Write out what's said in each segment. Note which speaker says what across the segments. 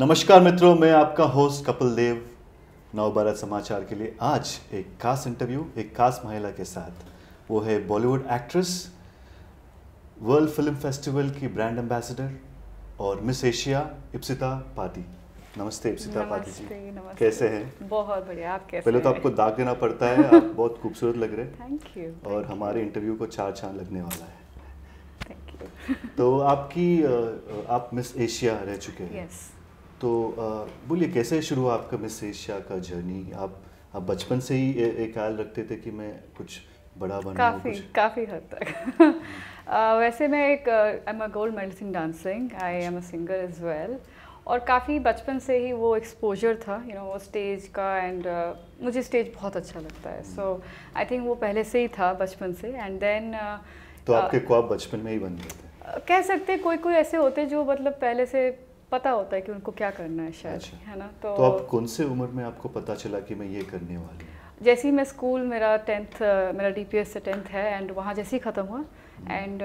Speaker 1: नमस्कार मित्रों, मैं आपका होस्ट कपिल देव नवभारत समाचार के लिए आज एक खास इंटरव्यू एक खास महिला के साथ। वो है Bollywood actress, world film festival की ब्रांड एम्बेसडर और मिस एशिया इप्सिता पाती। नमस्ते इप्सिता पाती जी,
Speaker 2: नमस्ते।
Speaker 1: कैसे हैं?
Speaker 2: बहुत बढ़िया, आप कैसे
Speaker 1: पहले तो
Speaker 2: हैं?
Speaker 1: आपको दाग देना पड़ता है, आप बहुत खूबसूरत लग रहे हैं।
Speaker 2: Thank you.
Speaker 1: और हमारे इंटरव्यू को 4 चांद लगने वाला है।
Speaker 2: Thank you.
Speaker 1: तो आप मिस एशिया रह चुके हैं।
Speaker 2: यस।
Speaker 1: तो बोलिए, कैसे शुरू हुआ आपका मिस एशिया का जर्नी? आप बचपन से ही एक ख्याल रखते थे कि मैं कुछ बड़ा बनना हूँ?
Speaker 2: काफ़ी हद तक। वैसे मैं I am a gold medalist in dancing, I am a singer as well. और काफ़ी बचपन से ही वो एक्सपोजर था वो स्टेज का। एंड मुझे स्टेज बहुत अच्छा लगता है, सो आई थिंक वो पहले से ही था बचपन से। एंड देन
Speaker 1: तो आपके ख्वाब बचपन में ही बन गए थे?
Speaker 2: कह सकते कोई कोई ऐसे होते जो मतलब पहले से पता होता है कि उनको क्या करना है शायद।
Speaker 1: अच्छा।
Speaker 2: है ना?
Speaker 1: तो आप कौन से उम्र में आपको पता चला कि मैं ये करने वाली हूँ?
Speaker 2: जैसे ही मैं स्कूल, मेरा DPS से 10th है, एंड वहाँ जैसे ही ख़त्म हुआ एंड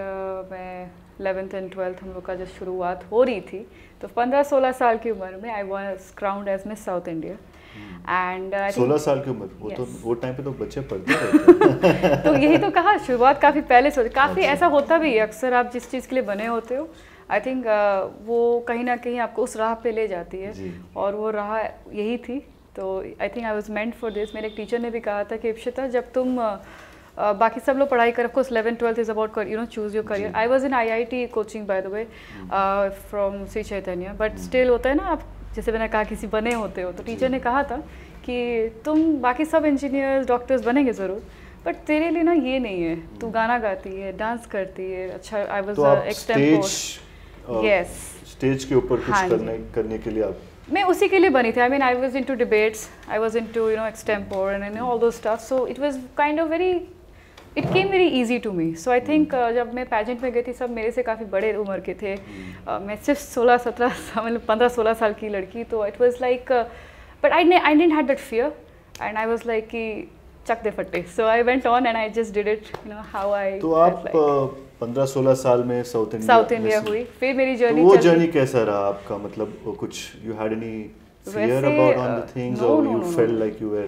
Speaker 2: मैं 11th एंड 12th हम लोग का जब शुरुआत हो रही थी, तो 15-16 साल की उम्र में I was crowned as Miss South India. And
Speaker 1: 16 साल की उम्र?
Speaker 2: yes.
Speaker 1: तो वो टाइम पे तो बच्चे पढ़ते रहते।
Speaker 2: तो यही तो कहा, शुरुआत काफ़ी पहले से काफ़ी
Speaker 1: अच्छा।
Speaker 2: ऐसा होता भी है अक्सर, आप जिस चीज़ के लिए बने होते हो आई थिंक वो कहीं ना कहीं आपको उस राह पे ले जाती है। और वो राह यही थी। तो I think I was meant for this. मेरे एक टीचर ने भी कहा था कि इप्सिता, जब तुम बाकी सब लोग पढ़ाई कर, of course 11th-12th is about choose your career. I was in IIT coaching by the way from Shri Chaitanya, but still होता है ना, आप जैसे मैंने कहा किसी बने होते हो, तो टीचर ने कहा था कि तुम बाकी सब इंजीनियर्स डॉक्टर्स बनेंगे ज़रूर, बट तेरे लिए ना ये नहीं है। तू गाना गाती है, डांस करती है, अच्छा I was extempore. Yes,
Speaker 1: stage के ऊपर कुछ करने के लिए आप?
Speaker 2: मैं उसी के लिए बनी थी। I mean I was into debates, I was into extempore and all those stuff, so it was kind of very, it came very easy to me. So I think जब मैं पैजेंट में गई थी, सब मेरे से काफ़ी बड़े उम्र के थे। मैं सिर्फ 16-17 मतलब 15-16 साल की लड़की। तो it was like, but I didn't had that fear and I was like कि चक दे फटे। So I went on and I just did it how I.
Speaker 1: तो आप 15-16 साल में साउथ
Speaker 2: इंडिया हुई, फिर मेरी जर्नी।
Speaker 1: तो वो जर्नी कैसा रहा आपका? मतलब कुछ you had any fear about on the things, or you felt like you were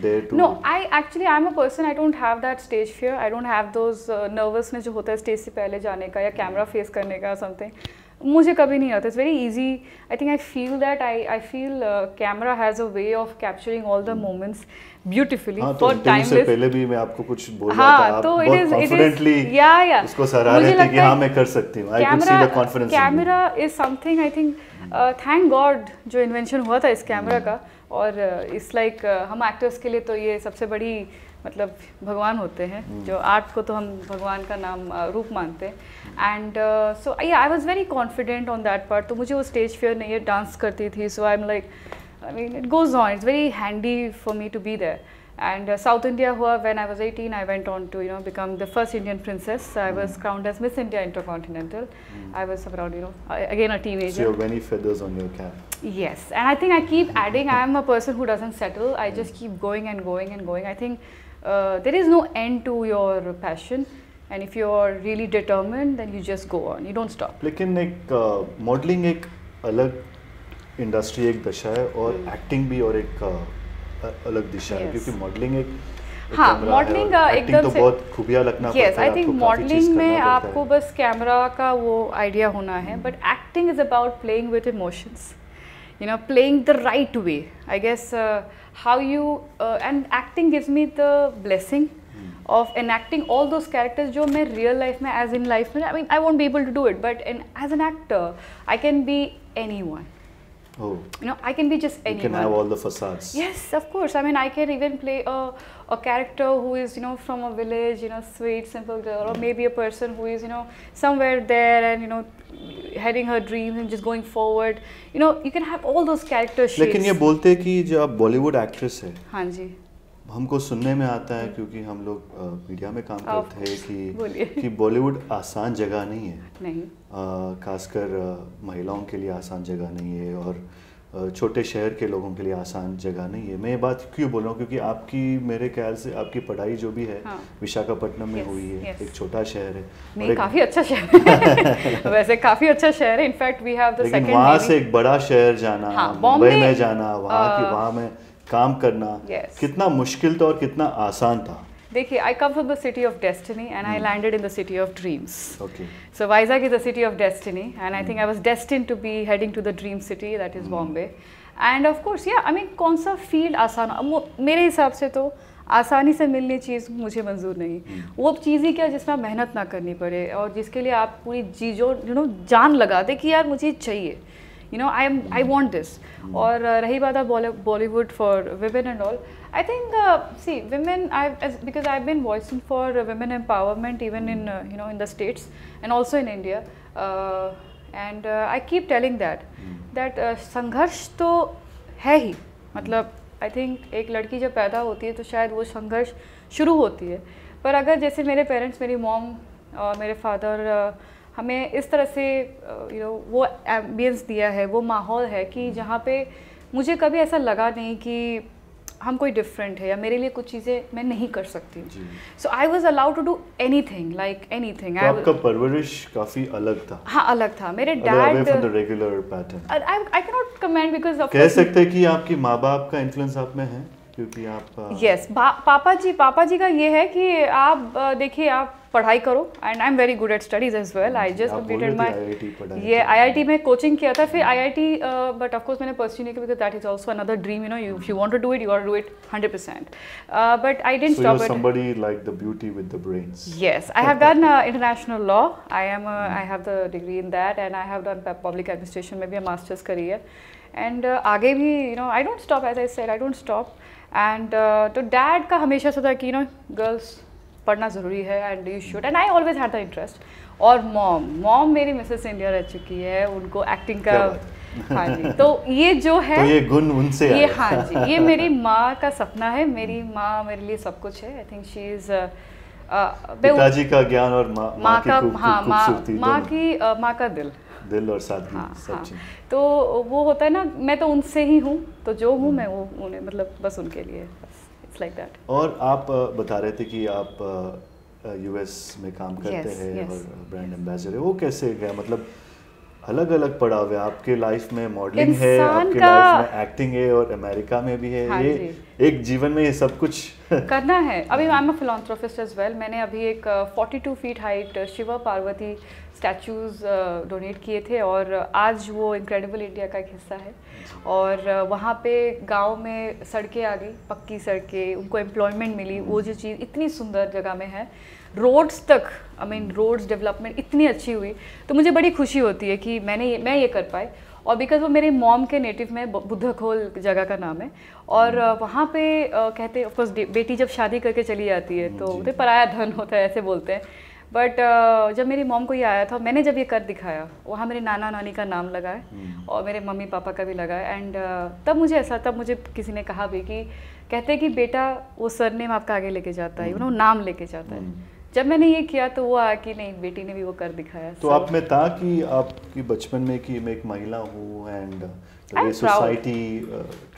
Speaker 1: there to?
Speaker 2: No, I'm a person, I don't have that stage fear. I don't have those nervousness जो होता है stage से पहले जाने का या camera face करने का something. मुझे कभी नहीं आता. It's very easy. I think I feel that I feel camera has a way of capturing all the moments beautifully.
Speaker 1: हाँ, तो
Speaker 2: timeless.
Speaker 1: से पहले भी मैं आपको कुछ बोल रहा था, आप
Speaker 2: तो
Speaker 1: बहुत confidently उसको सराह रहे थे कि हाँ मैं कर सकती हूँ. I could see the confidence.
Speaker 2: Camera is something I think thank God जो इन्वेंशन हुआ था इस कैमरा का, और इट्स लाइक हम एक्टर्स के लिए तो ये सबसे बड़ी मतलब भगवान होते हैं, जो आर्ट को तो हम भगवान का नाम रूप मानते हैं। And so I was very confident on that part. तो मुझे वो स्टेज फियर नहीं है, डांस करती थी, so I am like, I mean it goes on, it's very handy for me to be there. And South India हुआ when I was 18. I went on to become the first Indian princess. I was crowned as Miss India Intercontinental. I was around again a teenager.
Speaker 1: So you have many feathers on your cap.
Speaker 2: Yes, and I think I keep adding. I am a person who doesn't settle. I just keep going and going and going. I think there is no end to your passion, and if you are really determined, then you just go on. You don't stop.
Speaker 1: लेकिन एक modelling एक अलग industry, एक दशा है, और acting भी और एक अलग दिशा है, क्योंकि मॉडलिंग एक
Speaker 2: मॉडलिंग एकदम
Speaker 1: तो बहुत खूबियां लगना पड़ता है।
Speaker 2: आई थिंक मॉडलिंग में आपको बस कैमरा का वो आइडिया होना है, but acting is about playing with emotions, playing the right way. I guess how you and acting gives me the blessing of enacting all those characters जो मैं real life में, as in life में, I mean I won't be able to do it, but as an actor I can be anyone.
Speaker 1: Oh.
Speaker 2: I can be just anyone.
Speaker 1: You can have all the facades.
Speaker 2: Yes, of course. I mean, I can even play a character who is, from a village, sweet, simple girl, or maybe a person who is, somewhere there and, heading her dreams and just going forward. You can have all those character shades.
Speaker 1: लेकिन ये बोलते हैं कि जो आप Bollywood actress है,
Speaker 2: हाँ जी,
Speaker 1: हमको सुनने में आता है, क्योंकि हम लोग मीडिया में काम करते हैं कि बॉलीवुड आसान जगह नहीं है।
Speaker 2: नहीं,
Speaker 1: खासकर महिलाओं के लिए आसान जगह नहीं है, और छोटे शहर के लोगों के लिए आसान जगह नहीं है। मैं ये बात क्यों बोल रहा हूँ, क्योंकि आपकी मेरे ख्याल से आपकी पढ़ाई जो भी है विशाखापट्टनम में हुई है। एक छोटा शहर है,
Speaker 2: नहीं काफ़ी अच्छा शहर है वैसे काफ़ी अच्छा शहर है। In fact we have the second,
Speaker 1: लेकिन वहाँ से एक बड़ा शहर जाना, मुंबई में जाना, वहाँ में काम करना कितना मुश्किल था और कितना आसान था?
Speaker 2: देखिए, I come from the city of destiny and I landed in the city of dreams. Okay. So Vizag is the city of destiny and I think I was destined to be heading to the dream city, that is Bombay. And of course, yeah, I mean, कौन सा field आसान, मेरे हिसाब से तो आसानी से मिलनी चीज़ मुझे मंजूर नहीं। वो चीज़ ही क्या जिसमें मेहनत ना करनी पड़े और जिसके लिए आप पूरी चीज़ों जान लगा दे कि यार मुझे चाहिए, I want this. और रही बात Bollywood for women and all, I think see women, because I've been voicing for women empowerment even in in the States and also in India, and I keep telling that संघर्ष तो है ही, मतलब I think एक लड़की जब पैदा होती है तो शायद वो संघर्ष शुरू होती है, पर अगर जैसे मेरे पेरेंट्स, मेरी मॉम और मेरे फादर हमें इस तरह से वो एम्बियंस दिया है, वो माहौल है कि जहाँ पे मुझे कभी ऐसा लगा नहीं कि हम कोई डिफरेंट है या मेरे लिए कुछ चीज़ें मैं नहीं कर सकती। So I was allowed to do anything, like anything.
Speaker 1: आपका परवरिश काफ़ी अलग था।
Speaker 2: हाँ, अलग था। मेरे dad
Speaker 1: regular pattern,
Speaker 2: I can not comment because
Speaker 1: कह सकते हैं कि आपकी माँ बाप का इन्फ्लुएंस आप में है, क्योंकि आप
Speaker 2: यस पापा जी का ये है कि आप देखिए, आप पढ़ाई करो and I am very good at studies as well. I just completed my ये IIT में कोचिंग किया था, फिर IIT बट ऑफ कोर्स मैंने परस्यू नहीं किया because that is also another dream, if you want to do it, you are do it 100%, but I didn't stop it.
Speaker 1: So you're somebody like the beauty with the brains.
Speaker 2: Yes, I have done international law. I have the degree in that and I have done public administration में भी masters करी है and आगे भी I don't stop, as I said, I don't stop. And तो dad का हमेशा से था कि गर्ल्स पढ़ना ज़रूरी है and you should, and I always had the interest. और मॉम मेरी मिसेस इंडिया रह चुकी है, उनको एक्टिंग का हाँ जी, तो ये जो है
Speaker 1: तो ये गुण उनसे
Speaker 2: ये हाँ जी, ये मेरी माँ का सपना है। मेरी माँ मेरे लिए सब कुछ है। आई थिंक शी इज़
Speaker 1: पिताजी का ज्ञान और माँ का
Speaker 2: माँ का दिल
Speaker 1: और सादगी, सब चीज़।
Speaker 2: तो वो होता है ना, मैं तो उनसे ही हूँ, तो जो हूँ मैं वो उन्हें, मतलब बस उनके लिए, इट्स लाइक दैट।
Speaker 1: और आप बता रहे थे कि आप US में काम करते हैं और ब्रांड एम्बेसडर है, वो कैसे गया? मतलब अलग अलग पड़ाव है आपके लाइफ में, मॉडलिंग है, आपके लाइफ में एक्टिंग है और अमेरिका में भी है। ये एक जीवन में ये सब कुछ
Speaker 2: करना है। अभी I am a philanthropist as well. मैंने अभी एक 42 feet height Shiva Parvati statues donate किए थे और आज वो इनक्रेडिबल इंडिया का एक हिस्सा है। और वहाँ पे गांव में सड़कें आ गई, पक्की सड़कें, उनको एम्प्लॉयमेंट मिली। वो जो चीज़ इतनी सुंदर जगह में है, रोड्स तक, आई मीन रोड्स डेवलपमेंट इतनी अच्छी हुई, तो मुझे बड़ी खुशी होती है कि मैं ये कर पाए। और बिकॉज वो मेरे मॉम के नेटिव में बुद्धखोल जगह का नाम है और वहाँ पे कहते हैं, ऑफकोर्स बेटी जब शादी करके चली जाती है तो पराया धन होता है, ऐसे बोलते हैं। बट जब मेरी मॉम को ये आया था, मैंने जब ये कर दिखाया, वहाँ मेरे नाना नानी का नाम लगा है और मेरे मम्मी पापा का भी लगा है। एंड तब मुझे किसी ने कहा भी कि कहते हैं कि बेटा वो सरनेम आपका आगे लेके जाता है, नाम लेके जाता है। जब मैंने ये किया तो वो आया कि नहीं, बेटी ने भी वो कर दिखाया।
Speaker 1: तो आप में था कि आपकी बचपन में कि मैं एक महिला हूँ and society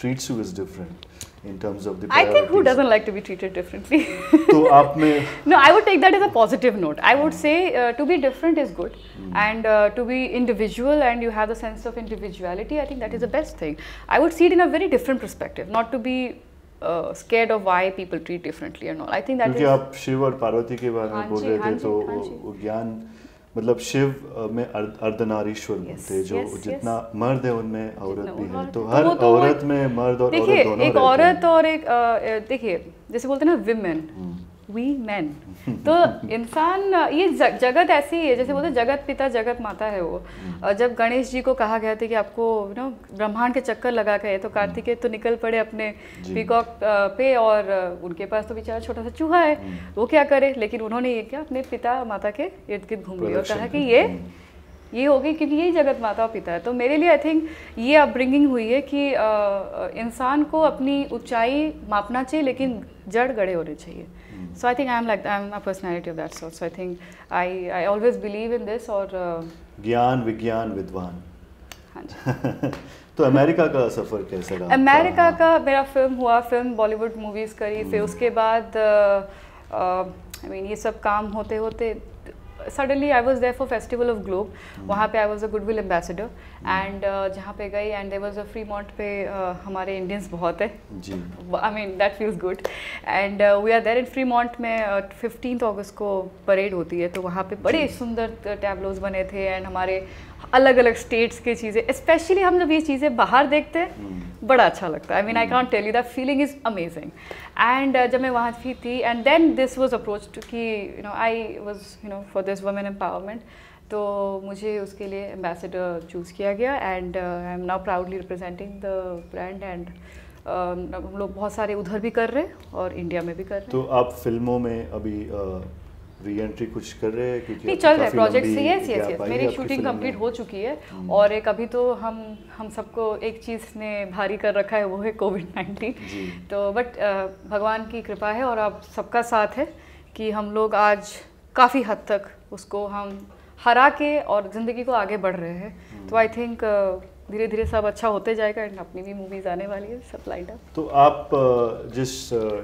Speaker 1: treats you is different in terms of the priorities. I think
Speaker 2: who doesn't like to be treated differently?
Speaker 1: तो आप में
Speaker 2: No, I would take that as a positive note. I would say to be different is good and to be individual and you have the sense of individuality, I think that is the best thing. I would see it in a very different perspective, not to be scared of why people treat differently and all. I think that
Speaker 1: क्योंकि आप शिव और पार्वती के बारे में बोल रहे थे, तो वो ज्ञान, मतलब शिव में अर्धनारीश्वर थे, जो जितना मर्द है उनमें औरत भी है, तो हर औरत में मर्द और औरत दोनों
Speaker 2: एक औरत और एक देखिए, जैसे बोलते हैं ना विमेन, वी मैन, तो इंसान, ये जगत ऐसी है, जैसे बोलते हैं जगत पिता जगत माता है वो। जब गणेश जी को कहा गया था कि आपको ब्रह्मांड के चक्कर लगा के, तो कार्तिकेय तो निकल पड़े अपने पीकॉक पे और उनके पास तो बेचारा छोटा सा चूहा है, वो क्या करे, लेकिन उन्होंने ये क्या अपने पिता माता के इर्द गिर्द घूम लिया और कहा कि ये हो गई, क्योंकि यही जगत माता और पिता है। तो मेरे लिए आई थिंक ये अपब्रिंगिंग हुई है कि इंसान को अपनी ऊंचाई मापना चाहिए लेकिन जड़ गड़े होने चाहिए। So I think I'm a personality of that sort. So I think I always believe in this और
Speaker 1: ज्ञान विज्ञान विद्वान।
Speaker 2: हाँ जी।
Speaker 1: तो अमेरिका का सफ़र कैसा रहा?
Speaker 2: अमेरिका का मेरा फिल्म बॉलीवुड मूवीज़ करी, फिर उसके बाद आई मीन ये सब काम होते होते suddenly I was there for festival of globe, वहाँ पे I was a goodwill ambassador and जहाँ पे गई and there was a Fremont पे हमारे इंडियंस बहुत है जी, I mean that feels good and we are there in Fremont में 15 अगस्त को परेड होती है, तो वहाँ पे बड़े सुंदर टैबलोज बने थे एंड हमारे अलग अलग स्टेट्स की चीज़ें, स्पेशली हम जब ये चीज़ें बाहर देखते हैं बड़ा अच्छा लगता है। I mean I can't tell you, that feeling is amazing and जब मैं वहाँ भी थी and then this was approached कि you know I was you know for this women empowerment, तो मुझे उसके लिए एम्बेसडर चूज़ किया गया and I am now proudly representing the brand and हम लोग बहुत सारे उधर भी कर रहे हैं और इंडिया में भी कर रहे हैं।
Speaker 1: तो आप फिल्मों में अभी री एंट्री कुछ कर रहे हैं?
Speaker 2: नहीं, चल रहे प्रोजेक्ट से। यस मेरी शूटिंग कंप्लीट हो चुकी है और एक अभी तो हम सबको एक चीज़ ने भारी कर रखा है, वो है कोविड-19। तो बट भगवान की कृपा है और अब सबका साथ है कि हम लोग आज काफ़ी हद तक उसको हम हरा के और ज़िंदगी को आगे बढ़ रहे हैं। तो आई थिंक धीरे धीरे सब अच्छा होते जाएगा एंड अपनी भी मूवीज आने वाली है, सब लाइट अप।
Speaker 1: तो आप जिस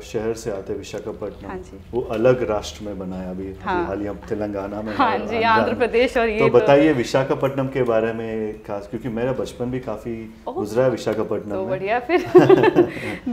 Speaker 1: शहर से आते हैं विशाखापट्टनम, हाँ वो अलग राष्ट्र में बना है अभी, हाल ही तेलंगाना में,
Speaker 2: हाँ जी, आंध्र प्रदेश। और ये
Speaker 1: तो बताइए विशाखापट्टनम के बारे में खास, क्योंकि मेरा बचपन भी काफी गुजरा है विशाखापट्टनम
Speaker 2: तो
Speaker 1: में।
Speaker 2: बढ़िया, फिर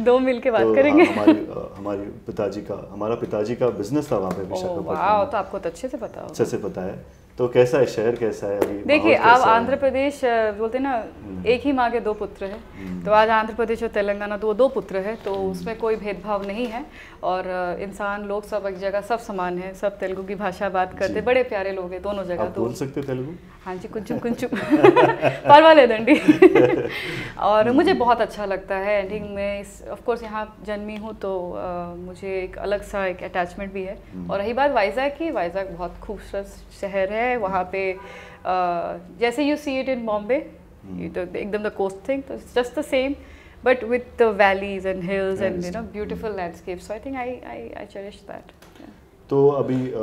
Speaker 2: दो मिल के बात करेंगे।
Speaker 1: हमारा पिताजी का बिजनेस था वहाँ पे विशाखापट्टनम।
Speaker 2: तो आपको तो अच्छे से पता होगा।
Speaker 1: अच्छे से पता है। तो कैसा है शहर, कैसा है अभी?
Speaker 2: देखिए, आप आंध्र प्रदेश बोलते हैं ना, एक ही माँ के दो पुत्र हैं, तो आज आंध्र प्रदेश और तेलंगाना तो वो दो पुत्र हैं, तो उसमें कोई भेदभाव नहीं है और इंसान लोग सब एक जगह सब समान है, सब तेलुगु की भाषा बात करते, बड़े प्यारे लोग हैं दोनों जगह।
Speaker 1: तो बोल सकते तेलुगु?
Speaker 2: हाँ जी, कुंचुम कुंचुम परवालेदंडी। और मुझे बहुत अच्छा लगता है एंडिंग में, ऑफ कोर्स यहाँ जन्मी हूँ तो मुझे एक अलग सा एक अटैचमेंट भी है। और रही बात वाइजैक की, वाइजैक बहुत खूबसूरत शहर है। वहाँ पे जैसे you see it in Bombay, एकदम द कोस्ट थिंग, तो it's just the same but with the valleys and hills and you know beautiful landscape. So I think I cherish that. तो
Speaker 1: अभी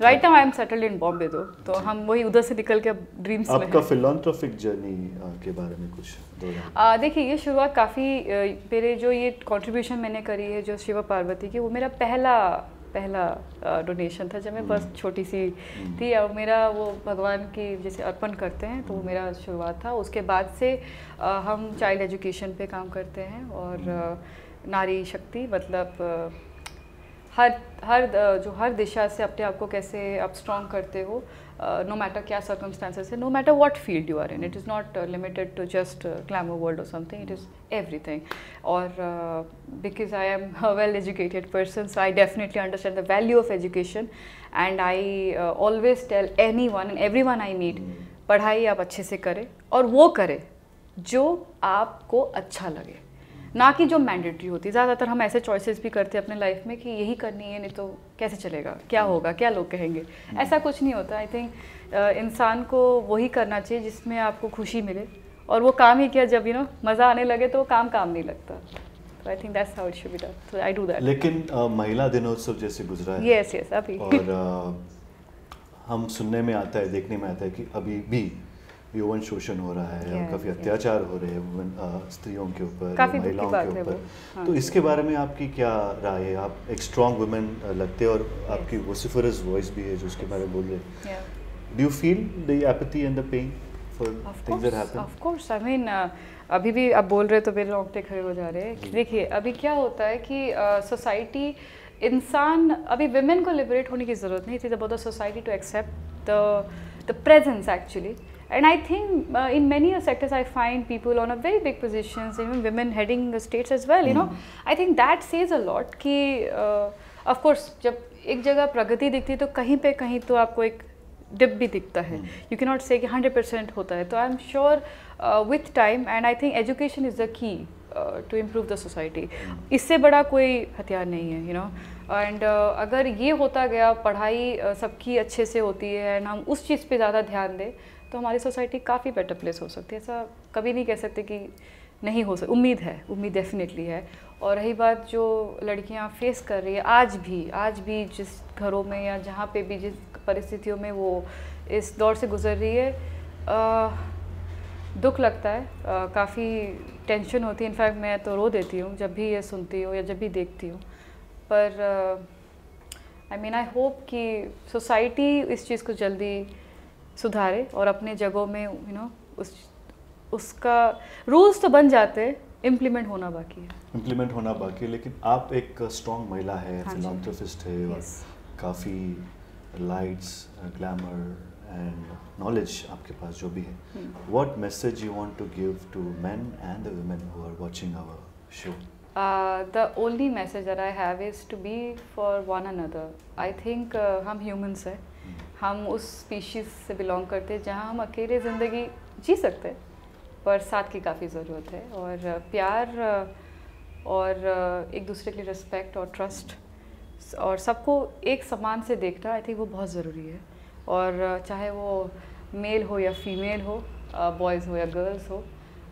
Speaker 2: right now I am settled in Bombay, तो हम वही उधर से निकल के ड्रीम्स में।
Speaker 1: आपका फिलैंथ्रोपिक जर्नी के बारे में कुछ
Speaker 2: देखिए, ये शुरुआत काफ़ी मेरे जो ये कंट्रीब्यूशन मैंने करी है जो शिव पार्वती की, वो मेरा पहला डोनेशन था जब मैं बस छोटी सी थी, और मेरा वो भगवान की जैसे अर्पण करते हैं, तो वो मेरा शुरुआत था। उसके बाद से हम चाइल्ड एजुकेशन पे काम करते हैं और नारी शक्ति, मतलब हर दिशा से अपने आप को कैसे आप स्ट्रॉन्ग करते हो, नो मैटर क्या सर्कमस्टांसेस है, no matter what field you are in, it is not limited to just glamour world और समथिंग, इट इज़ एवरीथिंग। और because I am a well educated person, so I definitely understand the value of education and I always tell anyone and everyone I meet, पढ़ाई आप अच्छे से करें और वो करें जो आपको अच्छा लगे, ना कि जो मैंडेटरी होती है। ज़्यादातर हम ऐसे चॉइसेस भी करते हैं अपने लाइफ में कि यही करनी है, नहीं तो कैसे चलेगा, क्या होगा, क्या लोग कहेंगे। ऐसा कुछ नहीं होता। आई थिंक इंसान को वही करना चाहिए जिसमें आपको खुशी मिले, और वो काम ही किया जब यू नो मज़ा आने लगे तो वो काम नहीं लगता। तो I think that's how it should be done, so I do that.
Speaker 1: लेकिन महिला दिनोत्सव जैसे गुजरा है,
Speaker 2: यस अभी, और
Speaker 1: हम सुनने में आता है, देखने में आता है कि अभी भी यौवन शोषण हो रहा है, और काफ़ी अत्याचार हो रहे हैं स्त्रियों के ऊपर, महिलाओं के ऊपर। तो इसके बारे में आपकी क्या राय है? आप एक स्ट्रॉन्ग वुमेन लगते हैं और आपकी वोसिफरस वॉइस भी है जो उसके बारे में बोल रहे हैं। Do you feel the apathy and the pain for things that happen?
Speaker 2: Of course, I mean अभी भी आप बोल रहे तो मेरे रोंगटे खड़े हो जा रहे हैं। देखिए, अभी क्या होता है कि सोसाइटी, इंसान, अभी विमेन को लिबरेट होने की ज़रूरत नहीं थी, about the society to accept the presence actually. And I think in many sectors I find people on a very big positions, even women heading states as well, you know. I think that says a lot कि of course जब एक जगह प्रगति दिखती है तो कहीं तो आपको एक डिप भी दिखता है। You cannot say कि 100% होता है। तो I'm sure with time and I think education is the key to improve the society. इससे बड़ा कोई हथियार नहीं है, you know. एंड अगर ये होता गया, पढ़ाई सबकी अच्छे से होती है एंड हम उस चीज़ पे ज़्यादा ध्यान दें, तो हमारी सोसाइटी काफ़ी बेटर प्लेस हो सकती है। ऐसा कभी नहीं कह सकते कि नहीं हो सकता। उम्मीद डेफिनेटली है। और रही बात जो लड़कियां फेस कर रही है आज भी जिस घरों में या जहाँ पे भी जिस परिस्थितियों में वो इस दौर से गुजर रही है, दुख लगता है, काफ़ी टेंशन होती है, इनफैक्ट मैं तो रो देती हूँ जब भी ये सुनती हूँ या जब भी देखती हूँ। पर आई होप कि सोसाइटी इस चीज़ को जल्दी सुधारे और अपने जगहों में उसका रूल्स तो बन जाते हैं, इम्प्लीमेंट होना बाकी है।
Speaker 1: लेकिन आप एक स्ट्रॉन्ग महिला है, फिलॉन्थ्रोपिस्ट है, और काफ़ी लाइट्स, ग्लैमर एंड नॉलेज आपके पास जो भी है, what message you want to give to men and the women who are watching our show?
Speaker 2: The only message that I have is to be for one another. I think हम humans हैं, हम उस species से belong करते हैं जहाँ हम अकेले ज़िंदगी जी सकते हैं, पर साथ की काफ़ी ज़रूरत है, और प्यार और एक दूसरे के लिए रिस्पेक्ट और ट्रस्ट और सबको एक समान से देखना, आई थिंक वो बहुत ज़रूरी है। और चाहे वो मेल हो या फीमेल हो, बॉयज़ हो या गर्ल्स हो,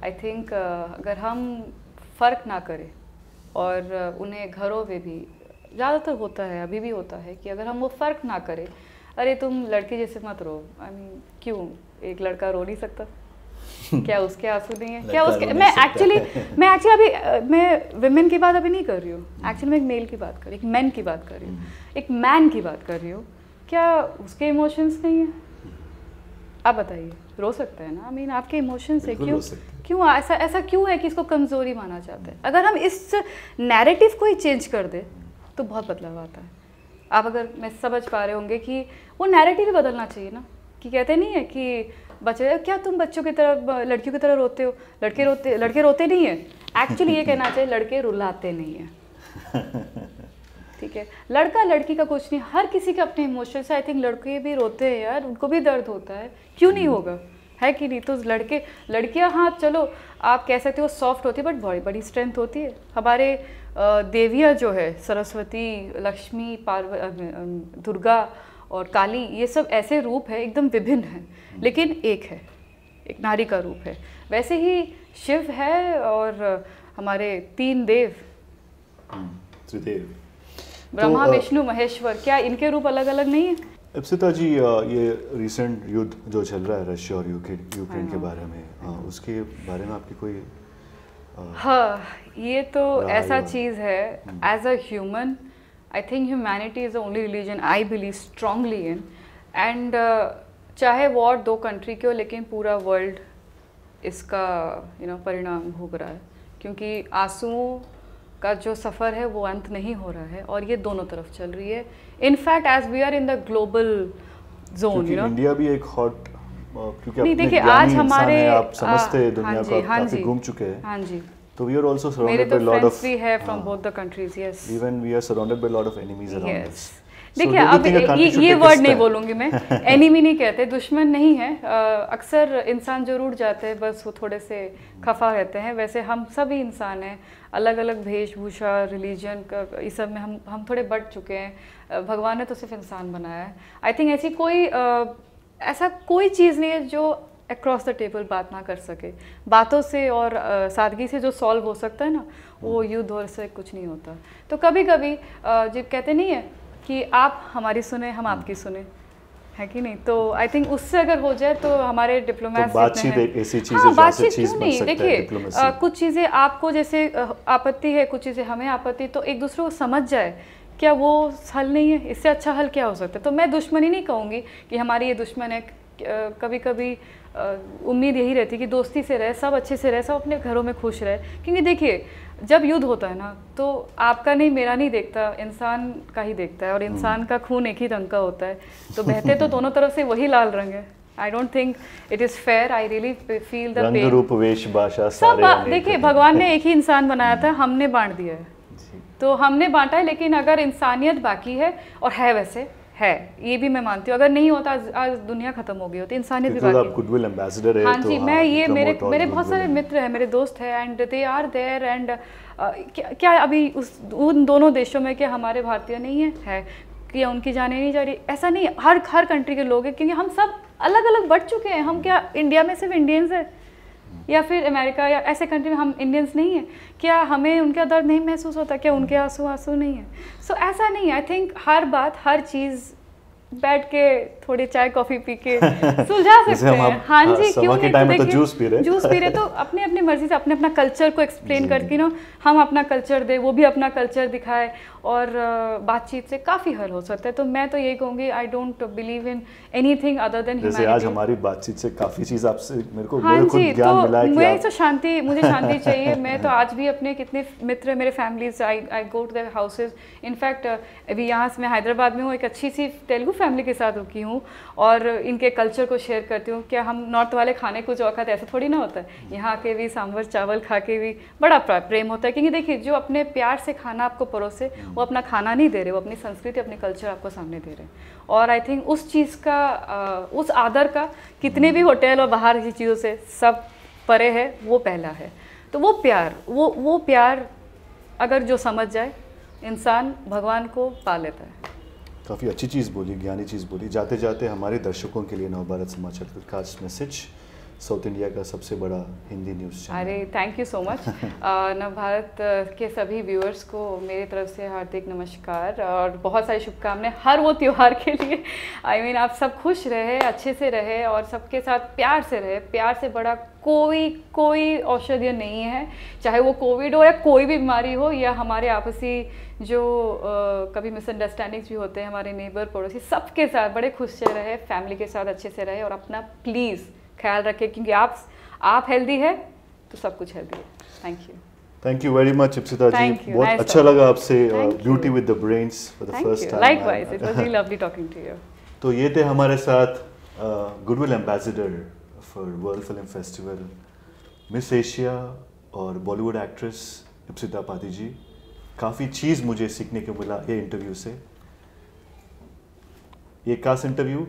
Speaker 2: आई थिंक अगर हम फ़र्क ना करें, और उन्हें घरों में भी ज़्यादातर होता है, अभी भी होता है, कि अगर हम वो फ़र्क ना करें, अरे तुम लड़के जैसे मत रो, क्यों एक लड़का रो नहीं सकता? क्या उसके आंसू नहीं है? क्या उसके मैं एक्चुअली अभी मैं विमेन की बात अभी नहीं कर रही हूँ, एक्चुअली मैं एक मेल की बात कर रही हूँ, एक मैन की बात कर रही हूँ, एक मैन की बात कर रही हूँ। क्या उसके इमोशंस नहीं है? आप बताइए, रो सकते हैं ना? आपके इमोशंस है, क्यों ऐसा क्यों है कि इसको कमज़ोरी माना जाता है? अगर हम इस नैरेटिव को ही चेंज कर दे तो बहुत बदलाव आता है। आप अगर मैं समझ पा रहे होंगे कि वो नैरेटिव ही बदलना चाहिए ना, कि कहते नहीं है कि बच्चे, क्या तुम बच्चों की तरह लड़कियों की तरह रोते हो? लड़के रोते नहीं है, एक्चुअली ये कहना चाहिए लड़के रुलाते नहीं है। ठीक है, लड़का लड़की का कुछ नहीं, हर किसी के अपने इमोशंस है। आई थिंक लड़के भी रोते हैं यार, उनको भी दर्द होता है, क्यों नहीं होगा, है कि नहीं? तो लड़कियां, हाँ चलो आप कह सकते हो सॉफ्ट होती है, बट बड़ी बड़ी स्ट्रेंथ होती है। हमारे देवियाँ जो है, सरस्वती, लक्ष्मी, दुर्गा और काली, ये सब ऐसे रूप है एकदम विभिन्न हैं, लेकिन एक है, एक नारी का रूप है। वैसे ही शिव है और हमारे 3 देव,
Speaker 1: त्रिदेव,
Speaker 2: ब्रह्मा, विष्णु, महेश्वर, क्या इनके रूप अलग अलग नहीं है?
Speaker 1: इप्सिता जी, ये रिसेंट युद्ध जो चल रहा है रशिया और यूक्रेन के बारे में, उसके बारे में आपकी कोई
Speaker 2: हाँ, ये तो ऐसा चीज़ है, as a human I think humanity is the only religion I believe strongly in, and चाहे वॉर 2 कंट्री की हो, लेकिन पूरा वर्ल्ड इसका परिणाम भोग रहा है, क्योंकि आंसुओं का जो सफ़र है वो अंत नहीं हो रहा है, और ये दोनों तरफ चल रही है। In fact as we are in the global zone,
Speaker 1: India भी एक हॉट, क्योंकि
Speaker 2: नहीं देखिए आज हमारे
Speaker 1: आप समझते हैं दुनिया को, काफी घूम चुके हैं।
Speaker 2: हाँ जी,
Speaker 1: तो we are also surrounded by a lot of,
Speaker 2: we have from both the countries, yes,
Speaker 1: even we are surrounded by a lot of enemies around us.
Speaker 2: देखिए अब ये वर्ड नहीं बोलूँगी मैं, एनिमी नहीं कहते, दुश्मन नहीं है। अक्सर इंसान जो रूठ जाते हैं, बस वो थोड़े से खफा रहते हैं। वैसे हम सभी इंसान हैं, अलग अलग वेशभूषा, रिलीजन का, इस सब में हम थोड़े बढ़ चुके हैं। भगवान ने तो सिर्फ इंसान बनाया है। आई थिंक ऐसा कोई चीज़ नहीं है जो अक्रॉस द टेबल बात ना कर सके। बातों से और सादगी से जो सॉल्व हो सकता है ना, वो युद्ध और से कुछ नहीं होता। तो कभी कभी जो कहते नहीं है कि आप हमारी सुने, हम आपकी सुने, है कि नहीं? तो आई थिंक उससे अगर हो जाए तो हमारे डिप्लोमेट्स,
Speaker 1: तो बातचीत एक ऐसी चीज़ है,
Speaker 2: बातचीत क्यों नहीं? देखिए कुछ चीज़ें आपको जैसे आपत्ति है, कुछ चीज़ें हमें आपत्ति, तो एक दूसरे को समझ जाए, क्या वो हल नहीं है? इससे अच्छा हल क्या हो सकता है? तो मैं दुश्मनी नहीं कहूँगी कि हमारी ये दुश्मन है। कभी कभी उम्मीद यही रहती है कि दोस्ती से रहे, सब अच्छे से रहे, सब अपने घरों में खुश रहे। क्योंकि देखिए जब युद्ध होता है ना, तो आपका नहीं, मेरा नहीं देखता, इंसान का ही देखता है, और इंसान का खून एक ही रंग का होता है, तो बहते तो दोनों तरफ से वही लाल रंग है। I don't think it is fair. I really feel the pain.
Speaker 1: रंग, रूप, वेश, भाषा
Speaker 2: सब देखिए, भगवान ने एक ही इंसान बनाया था, हमने बांट दिया है, तो हमने बांटा है। लेकिन अगर इंसानियत बाकी है, और है वैसे है, ये भी मैं मानती हूँ, अगर नहीं होता आज दुनिया खत्म हो गई होती, इंसानियत भी बाकी है।
Speaker 1: गुडविल एम्बेसडर है।
Speaker 2: हाँ जी, मैं ये मेरे बहुत सारे मित्र हैं, मेरे दोस्त हैं, and they are there, and क्या अभी उन दोनों देशों में क्या हमारे भारतीय नहीं है क्या उनकी जाने नहीं जा रही? ऐसा नहीं, हर कंट्री के लोग हैं, क्योंकि हम सब अलग अलग बढ़ चुके हैं। हम क्या इंडिया में सिर्फ इंडियंस है, या फिर अमेरिका या ऐसे कंट्री में हम इंडियंस नहीं हैं? क्या हमें उनका दर्द नहीं महसूस होता? क्या उनके आंसू नहीं है? सो ऐसा नहीं है। आई थिंक हर बात, हर चीज़ बैठ के थोड़ी चाय कॉफी पी के सुलझा सकते हैं। हाँ जी, क्यों नहीं,
Speaker 1: टाइम में तो जूस पी रहे
Speaker 2: तो अपने अपनी मर्जी से अपने अपना कल्चर को एक्सप्लेन करके ना, हम अपना कल्चर दे, वो भी अपना कल्चर दिखाए, और बातचीत से काफ़ी हल हो सकता है। तो मैं तो यही कहूँगी, I don't believe in anything other than
Speaker 1: humanity. जैसे आज हमारी बातचीत से काफ़ी चीज़ आपसे मेरे को
Speaker 2: हाँ जी,
Speaker 1: ज्ञान मिला है कि
Speaker 2: मुझे शांति चाहिए। मैं तो आज भी अपने कितने मित्र, मेरे families, I go to their houses. In fact अभी यहाँ से मैं हैदराबाद में हूँ, एक अच्छी सी तेलुगु फैमिली के साथ रुकी हूँ, और इनके कल्चर को शेयर करती हूँ। क्या हम नॉर्थ वाले खाने कुछ और खाते, ऐसा थोड़ी ना होता है। यहाँ के भी सांभर चावल खा के भी बड़ा प्रेम होता है, क्योंकि देखिए जो अपने प्यार से खाना आपको परोसे, वो अपना खाना नहीं दे रहे, वो अपनी संस्कृति, अपने कल्चर आपको सामने दे रहे हैं। और आई थिंक उस चीज़ का, उस आदर का कितने भी होटल और बाहर की चीज़ों से सब परे है, वो पहला है। तो वो प्यार अगर जो समझ जाए, इंसान भगवान को पा लेता है।
Speaker 1: काफ़ी अच्छी चीज़ बोली, ज्ञानी चीज़ बोली। जाते जाते हमारे दर्शकों के लिए नवभारत समाचार का खास मैसेज, साउथ इंडिया का सबसे बड़ा हिंदी न्यूज़ चैनल।
Speaker 2: अरे thank you so much. Navbharat के सभी व्यूअर्स को मेरी तरफ से हार्दिक नमस्कार और बहुत सारी शुभकामनाएं हर वो त्यौहार के लिए। आई मीन आप सब खुश रहे, अच्छे से रहे, और सबके साथ प्यार से रहे। प्यार से बड़ा कोई औषधि नहीं है, चाहे वो कोविड हो या कोई भी बीमारी हो, या हमारे आपसी जो कभी मिसअंडरस्टैंडिंग्स भी होते हैं हमारे नेबर पड़ोसी, सबके साथ बड़े खुश से रहे, फैमिली के साथ अच्छे से रहे, और अपना प्लीज़ ख्याल रखें, क्योंकि आप हेल्दी है तो सब कुछ हेल्दी है। Thank you
Speaker 1: very much Ipsita ji, बहुत अच्छा लगा आपसे। Beauty with the brains for the first time.
Speaker 2: Likewise, it was really lovely talking to you.
Speaker 1: तो ये थे हमारे साथ goodwill ambassador for world film festival, Miss Asia और बॉलीवुड एक्ट्रेस इप्सिता पाती जी। काफ़ी चीज़ मुझे सीखने को मिला ये इंटरव्यू से। ये खास इंटरव्यू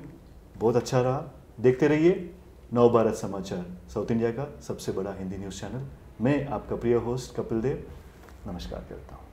Speaker 1: बहुत अच्छा रहा। देखते रहिए नवभारत समाचार, साउथ इंडिया का सबसे बड़ा हिंदी न्यूज़ चैनल। मैं आपका प्रिय होस्ट कपिल देव नमस्कार करता हूँ।